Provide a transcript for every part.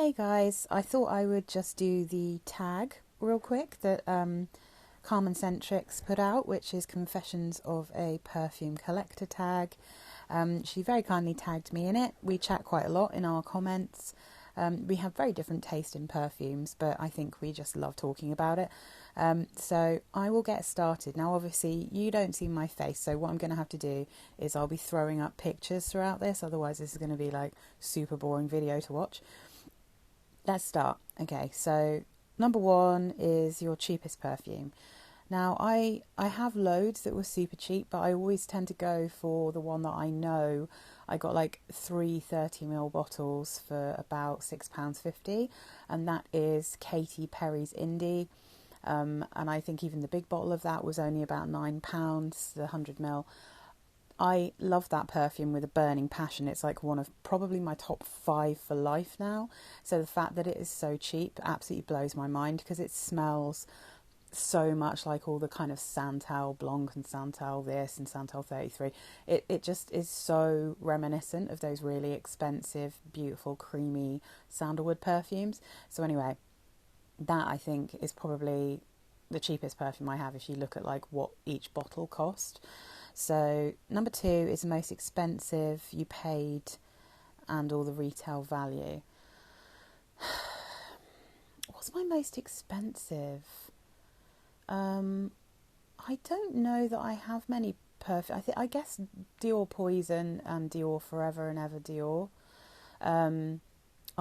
Hey guys, I thought I would just do the tag real quick that Carmen Scentrix put out, which is Confessions of a Perfume Collector tag. She very kindly tagged me in it. We chat quite a lot in our comments. We have very different taste in perfumes, but I think we just love talking about it. So I will get started. Now, obviously, you don't see my face, so what I'm going to have to do is I'll be throwing up pictures throughout this. Otherwise, this is going to be like super boring video to watch. Let's start. Okay, so number one is your cheapest perfume. Now, I have loads that were super cheap, but I always tend to go for the one that I know. I got like 3 30ml bottles for about £6.50, and that is Katy Perry's Indie. And I think even the big bottle of that was only about £9, the 100ml. I love that perfume with a burning passion. It's like one of probably my top 5 for life now. So the fact that it is so cheap absolutely blows my mind, because it smells so much like all the kind of Santal Blanc and Santal this and Santal 33. It just is so reminiscent of those really expensive, beautiful, creamy sandalwood perfumes. So anyway, that I think is probably the cheapest perfume I have if you look at like what each bottle cost. So number 2 is the most expensive you paid and all the retail value. What's my most expensive? I don't know that I have many perfume. I guess Dior Poison and Dior Forever and Ever Dior are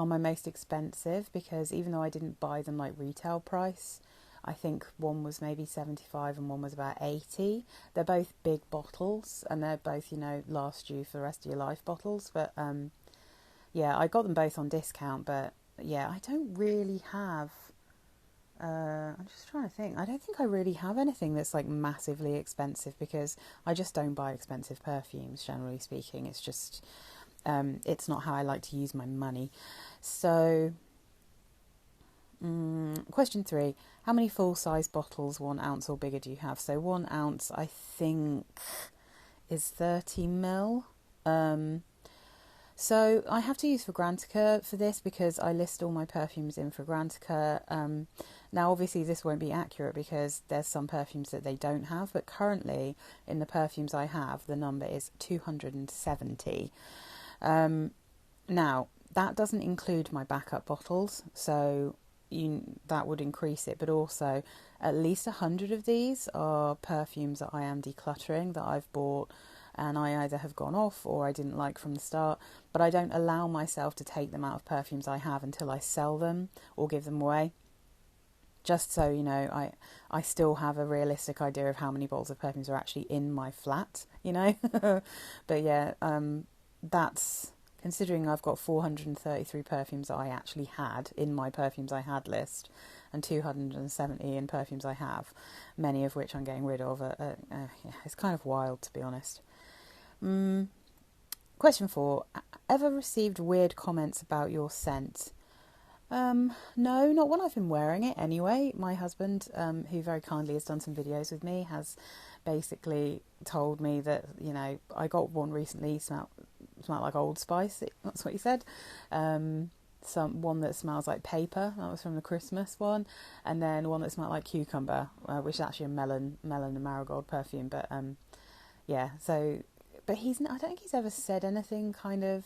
my most expensive, because even though I didn't buy them like retail price, I think one was maybe 75 and one was about 80. They're both big bottles, and they're both, last you for the rest of your life bottles. But yeah, I got them both on discount. But yeah, I don't really have. I'm just trying to think. I don't think I really have anything that's like massively expensive, because I just don't buy expensive perfumes, generally speaking. It's just, it's not how I like to use my money. So, question 3, how many full-size bottles, 1 ounce or bigger, do you have? So 1 ounce, I think, is 30ml. So I have to use Fragrantica for this, because I list all my perfumes in Fragrantica. Now, obviously, this won't be accurate because there's some perfumes that they don't have, but currently in the perfumes I have, the number is 270. Now, that doesn't include my backup bottles, so that would increase it, but also at least 100 of these are perfumes that I am decluttering, that I've bought and I either have gone off or I didn't like from the start, but I don't allow myself to take them out of perfumes I have until I sell them or give them away. Just so you know, I still have a realistic idea of how many bottles of perfumes are actually in my flat, But yeah, that's, considering I've got 433 perfumes that I actually had in my perfumes I had list, and 270 in perfumes I have, many of which I'm getting rid of. Yeah, it's kind of wild, to be honest. Question 4, ever received weird comments about your scent? No, not when I've been wearing it anyway. My husband, who very kindly has done some videos with me, has basically told me that, I got one recently, smelled like Old Spice, that's what he said. One that smells like paper, that was from the Christmas one, and then one that smelled like cucumber, which is actually a melon and marigold perfume. But yeah, so, but I don't think he's ever said anything kind of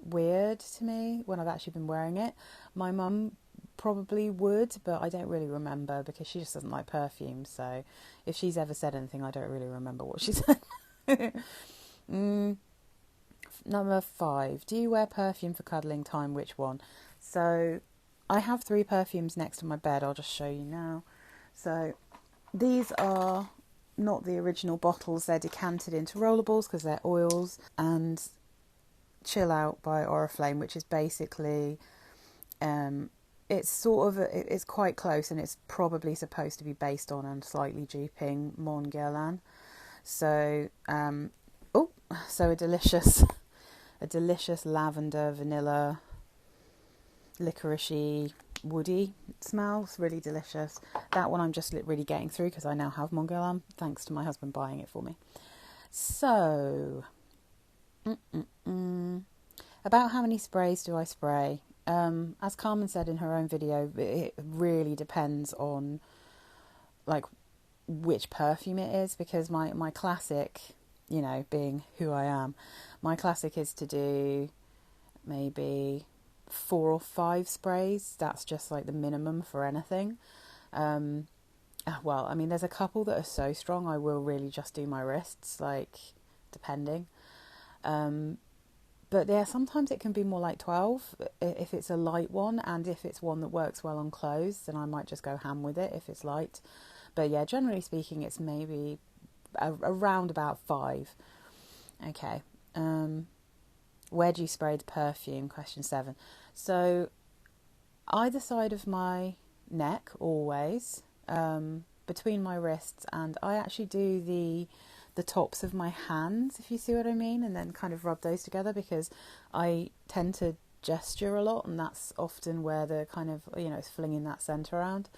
weird to me when I've actually been wearing it. My mum probably would, but I don't really remember, because she just doesn't like perfume. So if she's ever said anything, I don't really remember what she said. Number 5, do you wear perfume for cuddling time? Which one? So I have 3 perfumes next to my bed. I'll just show you now. So these are not the original bottles. They're decanted into rollerballs because they're oils. And Chill Out by Oriflame, which is basically, it's sort of, it's quite close, and it's probably supposed to be based on and slightly duping Mon Guerlain. So, so a delicious lavender, vanilla, licoricey, woody smell. It's really delicious. That one I'm just really getting through because I now have Mon Guerlain, thanks to my husband buying it for me. So, about how many sprays do I spray? As Carmen said in her own video, it really depends on like which perfume it is, because my classic, you know, being who I am, my classic is to do maybe 4 or 5 sprays. That's just like the minimum for anything. Well, I mean, there's a couple that are so strong I will really just do my wrists, like, depending. But yeah, sometimes it can be more like 12 if it's a light one, and if it's one that works well on clothes, then I might just go ham with it if it's light. But yeah, generally speaking, it's maybe around about 5. Okay. Where do you spray the perfume? Question 7. So either side of my neck, always, between my wrists, and I actually do the tops of my hands, if you see what I mean, and then kind of rub those together, because I tend to gesture a lot, and that's often where the kind of, you know, it's flinging that scent around.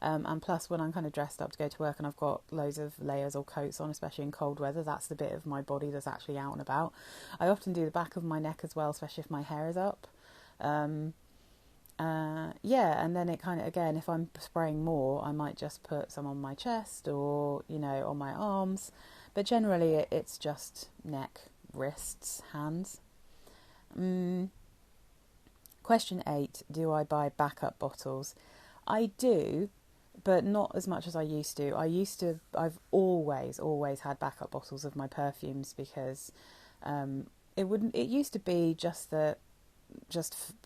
And plus, when I'm kind of dressed up to go to work and I've got loads of layers or coats on, especially in cold weather, that's the bit of my body that's actually out and about. I often do the back of my neck as well, especially if my hair is up. Yeah, and then it kind of, again, if I'm spraying more, I might just put some on my chest or, you know, on my arms. But generally, it's just neck, wrists, hands. Question 8, do I buy backup bottles? I do, but not as much as I used to. I've always had backup bottles of my perfumes, because it used to be just that,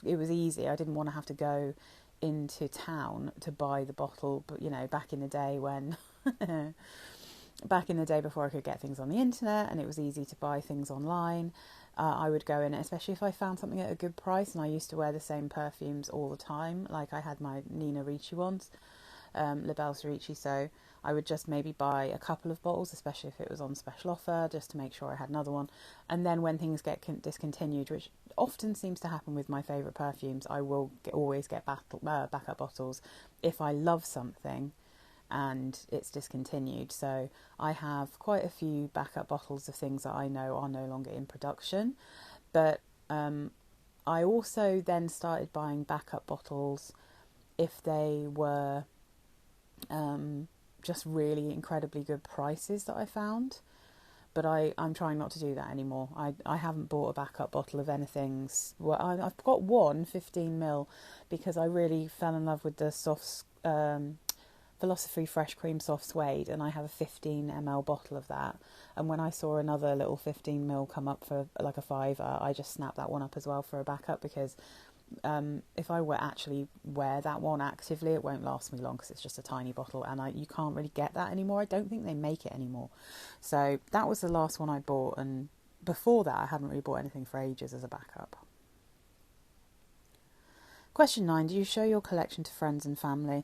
it was easy. I didn't want to have to go into town to buy the bottle, but you know, back in the day before I could get things on the internet and it was easy to buy things online, I would go in, especially if I found something at a good price, and I used to wear the same perfumes all the time. Like I had my Nina Ricci ones, Labels Ricci, so I would just maybe buy a couple of bottles, especially if it was on special offer, just to make sure I had another one. And then when things get discontinued, which often seems to happen with my favourite perfumes, I will always get backup bottles if I love something and it's discontinued. So I have quite a few backup bottles of things that I know are no longer in production. But I also then started buying backup bottles if they were just really incredibly good prices that I found. But I'm trying not to do that anymore. I haven't bought a backup bottle of anything. Well, I've got one 15ml because I really fell in love with the soft Philosophy Fresh Cream Soft Suede, and I have a 15ml bottle of that. And when I saw another little 15ml come up for like a £5, I just snapped that one up as well for a backup, because if I were actually wear that one actively, it won't last me long, because it's just a tiny bottle, and you can't really get that anymore. I don't think they make it anymore. So that was the last one I bought, and before that I hadn't really bought anything for ages as a backup. Question 9, do you show your collection to friends and family?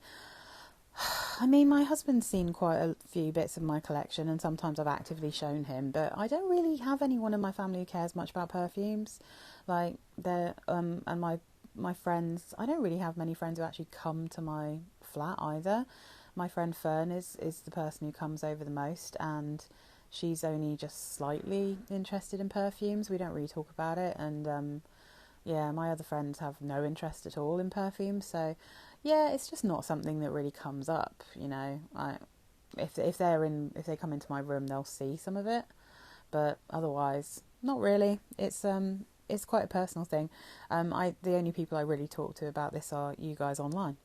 I mean, my husband's seen quite a few bits of my collection, and sometimes I've actively shown him, but I don't really have anyone in my family who cares much about perfumes. Like, and my friends, I don't really have many friends who actually come to my flat either. My friend Fern is the person who comes over the most, and she's only just slightly interested in perfumes. We don't really talk about it, and yeah, my other friends have no interest at all in perfumes, so yeah, it's just not something that really comes up, you know. If they come into my room, they'll see some of it, but otherwise, not really. It's quite a personal thing. The only people I really talk to about this are you guys online.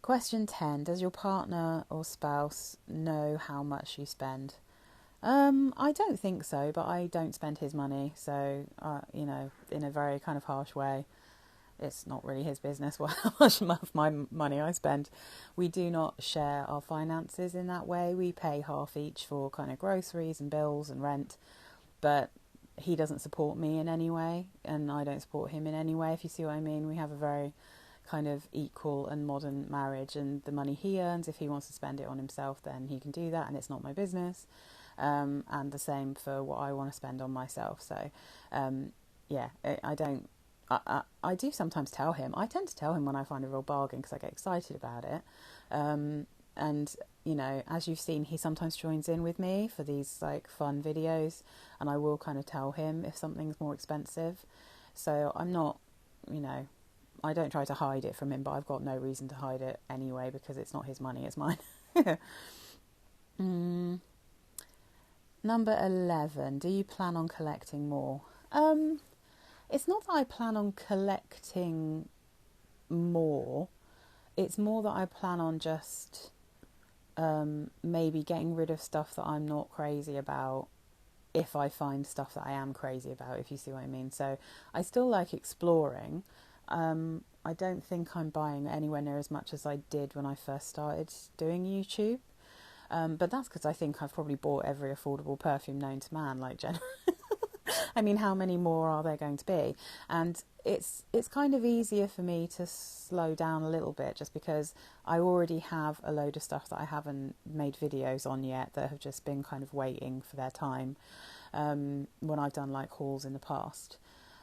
Question 10. Does your partner or spouse know how much you spend? I don't think so, but I don't spend his money, so, you know, in a very kind of harsh way, it's not really his business how much of my money I spend. We do not share our finances in that way. We pay half each for kind of groceries and bills and rent, but he doesn't support me in any way, and I don't support him in any way, if you see what I mean. We have a very kind of equal and modern marriage, and the money he earns, if he wants to spend it on himself, then he can do that, and it's not my business. And the same for what I want to spend on myself. So, yeah, I do sometimes tell him. I tend to tell him when I find a real bargain, because I get excited about it. And, you know, as you've seen, he sometimes joins in with me for these like fun videos, and I will kind of tell him if something's more expensive. So I'm not, you know, I don't try to hide it from him, but I've got no reason to hide it anyway because it's not his money, it's mine. Number 11, do you plan on collecting more? It's not that I plan on collecting more. It's more that I plan on just maybe getting rid of stuff that I'm not crazy about if I find stuff that I am crazy about, if you see what I mean. So I still like exploring. I don't think I'm buying anywhere near as much as I did when I first started doing YouTube. But that's because I think I've probably bought every affordable perfume known to man, like Jen. I mean, how many more are there going to be? And it's kind of easier for me to slow down a little bit just because I already have a load of stuff that I haven't made videos on yet that have just been kind of waiting for their time when I've done like hauls in the past.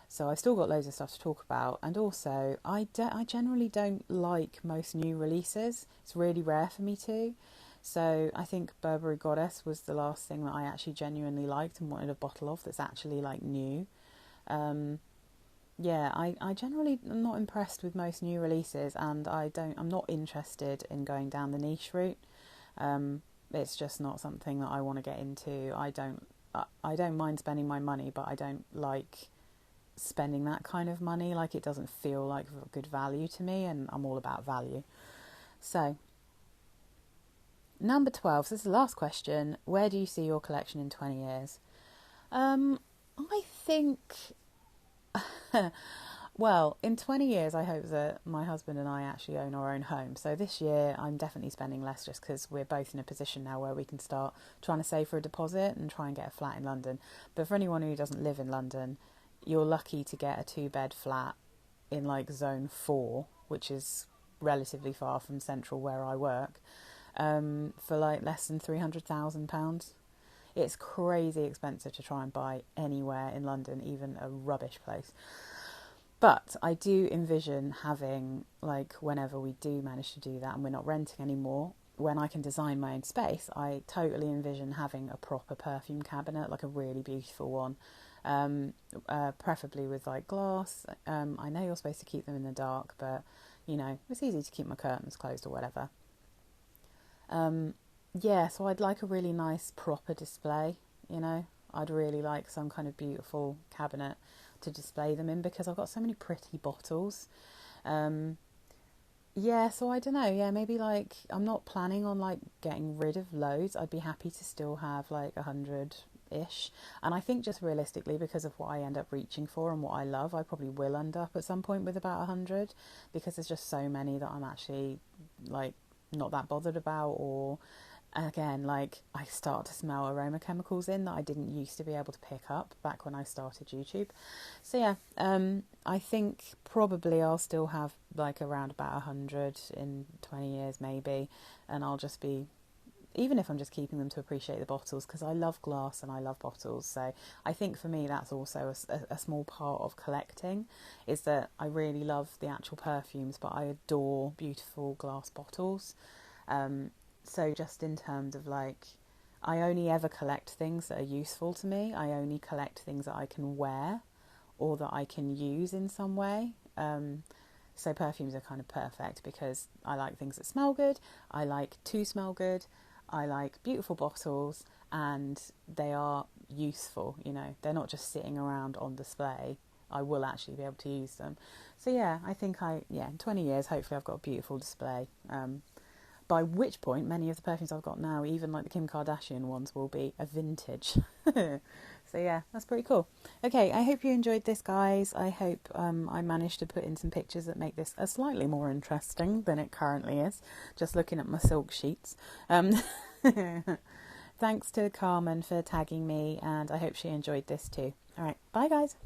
So I've still got loads of stuff to talk about. And also, I generally don't like most new releases. It's really rare for me to. So I think Burberry Goddess was the last thing that I actually genuinely liked and wanted a bottle of that's actually like new. Yeah, I generally am not impressed with most new releases, and I'm not interested in going down the niche route. It's just not something that I want to get into. I don't mind spending my money, but I don't like spending that kind of money. Like, it doesn't feel like good value to me, and I'm all about value. So number 12, so this is the last question. Where do you see your collection in 20 years? I think, well, in 20 years, I hope that my husband and I actually own our own home. So this year, I'm definitely spending less just because we're both in a position now where we can start trying to save for a deposit and try and get a flat in London. But for anyone who doesn't live in London, you're lucky to get a 2-bed flat in like zone 4, which is relatively far from central where I work. For like less than £300,000. It's crazy expensive to try and buy anywhere in London, even a rubbish place. But I do envision having, like, whenever we do manage to do that and we're not renting anymore, when I can design my own space, I totally envision having a proper perfume cabinet, like a really beautiful one, preferably with like glass. I know you're supposed to keep them in the dark, but you know, it's easy to keep my curtains closed or whatever. Yeah, so I'd like a really nice proper display, you know. I'd really like some kind of beautiful cabinet to display them in because I've got so many pretty bottles. Yeah, so I don't know, yeah, maybe like, I'm not planning on like getting rid of loads. I'd be happy to still have like 100-ish. And I think just realistically, because of what I end up reaching for and what I love, I probably will end up at some point with about 100 because there's just so many that I'm actually like not that bothered about, or again, like, I start to smell aroma chemicals in that I didn't used to be able to pick up back when I started YouTube. So yeah, I think probably I'll still have like around about 100 in 20 years maybe, and I'll just be, even if I'm just keeping them to appreciate the bottles, because I love glass and I love bottles. So I think for me that's also a small part of collecting, is that I really love the actual perfumes, but I adore beautiful glass bottles. So just in terms of like, I only ever collect things that are useful to me. I only collect things that I can wear or that I can use in some way. So perfumes are kind of perfect because I like things that smell good. I like to smell good. I like beautiful bottles, and they are useful, you know. They're not just sitting around on display. I will actually be able to use them. So yeah, I think in 20 years, hopefully I've got a beautiful display. By which point, many of the perfumes I've got now, even like the Kim Kardashian ones, will be a vintage. So yeah, that's pretty cool. Okay, I hope you enjoyed this, guys. I hope I managed to put in some pictures that make this a slightly more interesting than it currently is, just looking at my silk sheets. Thanks to Carmen for tagging me, and I hope she enjoyed this too. All right, bye guys.